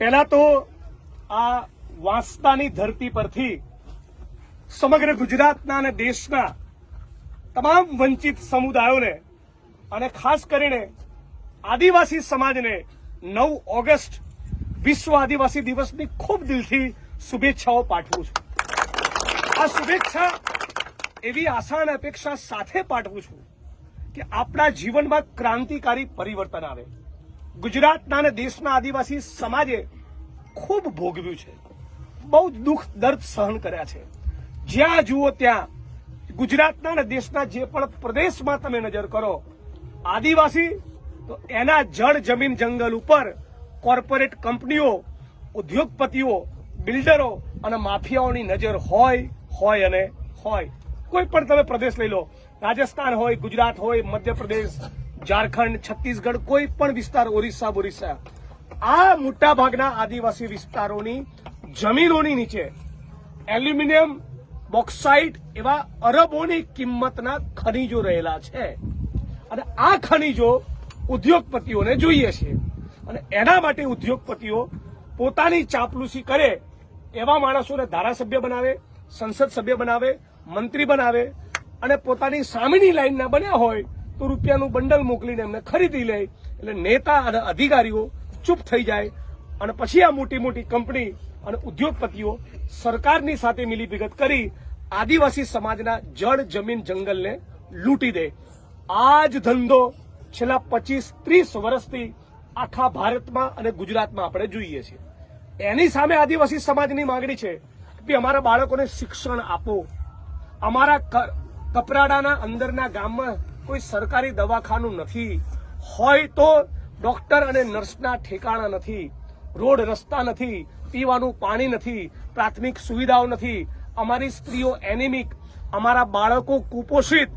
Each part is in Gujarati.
પહેલા તો આ વાંસદાની ધરતી પરથી સમગ્ર ગુજરાતના અને દેશના તમામ વંચિત સમુદાયોને અને ખાસ કરીને આદિવાસી સમાજને 9 ઓગસ્ટ વિશ્વ આદિવાસી દિવસની ખૂબ દિલથી શુભેચ્છાઓ પાઠવું છું. આ શુભેચ્છા એવી આશા અને અપેક્ષા સાથે પાઠવું છું કે આપણા જીવનમાં ક્રાંતિકારી પરિવર્તન આવે. ગુજરાતના અને દેશના આદિવાસી સમાજે ખૂબ ભોગવ્યું છે, બહુ દુઃખ દર્દ સહન કર્યા છે. જ્યાં જુઓ ત્યાં ગુજરાતના અને દેશના જે પણ પ્રદેશમાં તમે નજર કરો, આદિવાસી તો એના જળ જમીન જંગલ ઉપર કોર્પોરેટ કંપનીઓ, ઉદ્યોગપતિઓ, બિલ્ડરો અને માફિયાઓની નજર હોય અને હોય. કોઈ પણ તમે પ્રદેશ લઈ લો, રાજસ્થાન હોય, ગુજરાત હોય, મધ્યપ્રદેશ, ઝારખંડ, છત્તીસગઢ, કોઈ પણ વિસ્તાર, ઓરિસ્સા, આ મોટા ભાગના આદિવાસી વિસ્તારોની જમીનોની નીચે એલ્યુમિનિયમ, બોક્સાઇટ એવા અરબોની કિંમતના ખનીજો રહેલા છે અને આ ખનીજો ઉદ્યોગપતિઓને જોઈએ છે અને એના માટે ઉદ્યોગપતિઓ પોતાની ચાપલૂસી કરે એવા માણસોને ધારાસભ્ય બનાવે, સંસદ સભ્ય બનાવે, મંત્રી બનાવે અને પોતાની સામેની લાઈનના બન્યા હોય તો રૂપિયાનું બંડલ મોકલીને એમને ખરીદી લે. એટલે નેતા અને અધિકારીઓ ચૂપ થઈ જાય અને પછી આ મોટી મોટી કંપની અને ઉદ્યોગપતિઓ સરકારની સાથે મિલીભગત કરી આદિવાસી સમાજના જળ જમીન જંગલને લૂંટી દે. આ જ ધંધો છેલ્લા 25-30 વર્ષથી આખા ભારતમાં અને ગુજરાતમાં આપણે જોઈએ છીએ. એની સામે આદિવાસી સમાજની માંગણી છે કે અમારા બાળકોને શિક્ષણ આપો. અમારા કપરાડાના અંદરના ગામમાં કોઈ સરકારી દવાખાનું નથી, હોય તો ડોક્ટર અને નર્સના ઠેકાણા નથી, રોડ રસ્તા નથી, પીવાનું પાણી નથી, પ્રાથમિક સુવિધાઓ નથી, અમારી સ્ત્રીઓ એનિમિક, અમારા બાળકો કુપોષિત.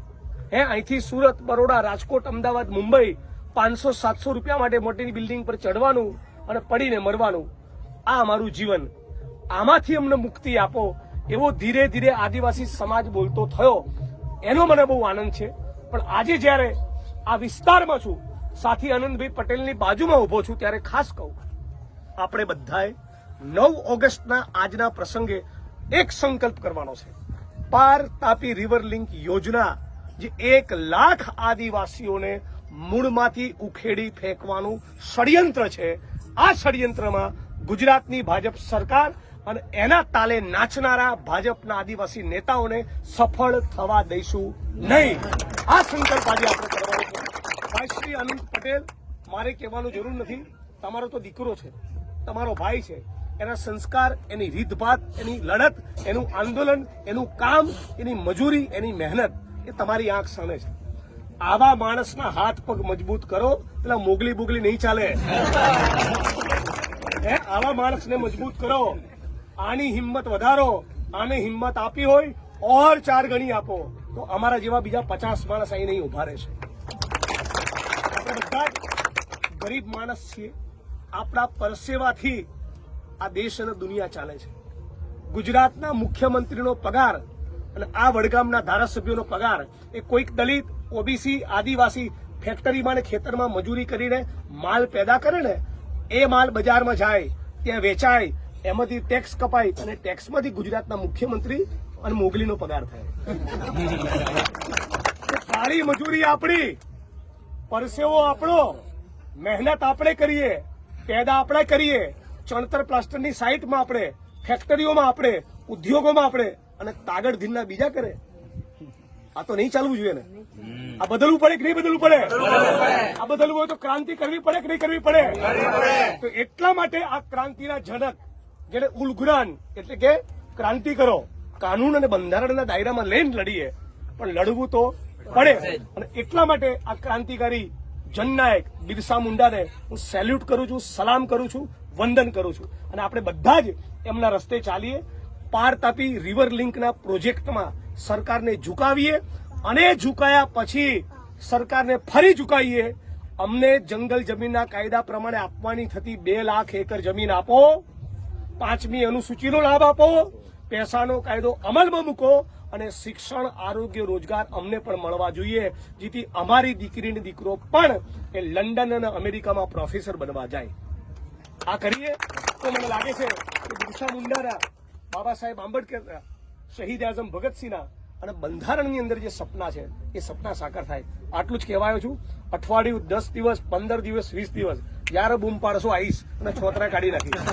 અહીંથી સુરત, બરોડા, રાજકોટ, અમદાવાદ, મુંબઈ 500-700 રૂપિયા માટે મોટી બિલ્ડિંગ પર ચડવાનું અને પડીને મરવાનું. આ અમારું જીવન. આમાંથી અમને મુક્તિ આપો એવો ધીરે ધીરે આદિવાસી સમાજ બોલતો થયો. એનો મને બહુ આનંદ છે. પણ આજે જ્યારે આ વિસ્તારમાં છું, સાથી આનંદભાઈ પટેલની બાજુમાં ઉભો છું, ત્યારે ખાસ કહું, આપણે બધાએ 9 ઓગસ્ટના આજના પ્રસંગે એક સંકલ્પ કરવાનો છે. પાર તાપી રિવર લિંક યોજના જે 1 લાખ આદિવાસીઓને મૂળમાંથી ઉખેડી ફેંકવાનું ષડયંત્ર છે, આ ષડયંત્રમાં ગુજરાતની ભાજપ સરકાર અને એના તાલે નાચનારા ભાજપના આદિવાસી નેતાઓને સફળ થવા દઈશું નહીં. આ સંકલ્પ આજે આપણે કરવાનો છે. ભાઈ શ્રી આનંદ પટેલ, મારે કહેવાનું જરૂર નથી, તમારો તો દીકરો છે, તમારો ભાઈ છે. એના સંસ્કાર, એની રીતભાત, એની લડત, એનું આંદોલન, એનું કામ, એની મજૂરી, એની મહેનત એ તમારી આંખ સામે છે. આવા માણસના હાથ પગ મજબૂત કરો, પેલા મોગલી નહીં ચાલે. આવા માણસને મજબૂત કરો, આની હિંમત વધારો. આને હિંમત આપી હોય ઓર 4 ગણી આપો તો અમારા જેવા બીજા 50 માણસ અહીં નહીં ઉભા રહેશે. આપણે બધા ગરીબ માણસ છીએ. આપણા પરસેવાથી આ દેશ અને દુનિયા ચાલે છે. ગુજરાતના મુખ્યમંત્રીનો પગાર અને આ વડગામના ધારાસભ્યોનો પગાર એ કોઈક દલિત, ઓબીસી, આદિવાસી ફેક્ટરીમાં ને ખેતરમાં મજૂરી કરીને માલ પેદા કરે ને, એ માલ બજારમાં જાય, ત્યાં વેચાય, એમાંથી ટેક્સ કપાય અને ટેક્સમાંથી ગુજરાતના મુખ્યમંત્રી અને મોગલીનો પગાર થાય. કાળી મજૂરી આપણી, પરસેવો આપણો, મહેનત આપણે કરીએ, પેદા આપણે કરીએ, ચણતર પ્લાસ્ટરની સાઇટમાં આપણે, ફેક્ટરીઓમાં આપણે, ઉદ્યોગોમાં આપણે, અને તાગડ ધીનના બીજા કરે. આ તો નહીં ચાલવું જોઈએ ને. આ બદલવું પડે કે નહીં બદલવું પડે? આ બદલવું હોય તો ક્રાંતિ કરવી પડે કે નહીં કરવી પડે? તો એટલા માટે આ ક્રાંતિના જનક જેને ઉલગુરાન એટલે કે ક્રાંતિ કરો, કાનૂન અને બંધારણના દાયરામાં લઈને લડીએ, પણ લડવું તો પડે. અને એટલા માટે આ ક્રાંતિકારી જનનાયક બિરસા મુંડાને હું સેલ્યુટ કરું છું, સલામ કરું છું, વંદન કરું છું. અને આપણે બધા જ એમના રસ્તે ચાલીએ. પાર તાપી રિવર લિંકના પ્રોજેક્ટમાં સરકારને ઝુકાવીએ અને ઝુકાયા પછી સરકારને ફરી ઝુકાવીએ. અમને જંગલ જમીનના કાયદા પ્રમાણે આપવાની થતી 2 લાખ એકર જમીન આપો, 5મી અનુસૂચિનો લાભ આપો, પૈસાનો કાયદો અમલમાં મૂકો અને શિક્ષણ, આરોગ્ય, રોજગાર અમને પણ મળવા જોઈએ, જેથી અમારી દીકરીને દીકરો પણ એ લંડન અને અમેરિકામાં પ્રોફેસર બનવા જાય. આ કરીએ તો મને લાગે છે કે બિરસા મુંડાના, બાબા સાહેબ આંબેડકરના, શહીદ આઝમ ભગતસિંહના અને બંધારણની અંદર જે સપના છે એ સપના સાકાર થાય. આટલું જ કહેવાયો છું. અઠવાડિયું, 10 દિવસ, 15 દિવસ, 20 દિવસ જ્યારે બૂમ પાડશો આવીશ અને છોતરા કાઢી નાખીશ.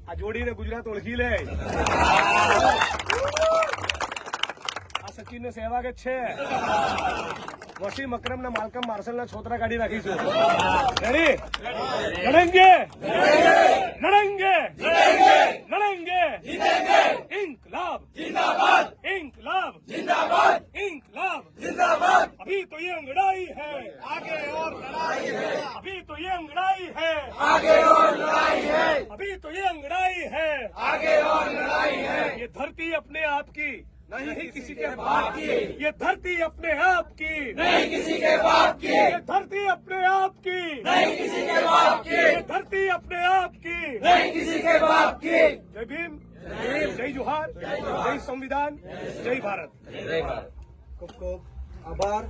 આ જોડીને ગુજરાત ઓળખી લે. આ સચિનને સહેવાગ જ છે. વસીમ અકરમના, માલકમ માર્શલના છોતરા કાઢી નાખીશું. રેડી? લડેંગે, લડેંગે, લડેંગે, ઇન્કલાબ जिंदाबाद, इनकलाब जिंदाबाद, इनकलाब जिंदाबाद. अभी तो ये अंगड़ाई है, आगे और लड़ाई है. अभी तो ये अंगड़ाई है, आगे और लड़ाई है. अभी तो ये अंगड़ाई है, आगे और लड़ाई है. ये धरती अपने आप की नहीं किसी के बाप की. ये धरती अपने आप की नहीं किसी के बाप की. ये धरती अपने आप की नहीं किसी के बाप की. ये धरती अपने आप की नहीं किसी के बाप की. जय भीम, जय जोहार, जय संविधान, जय भारत. ખૂબ ખૂબ આભાર.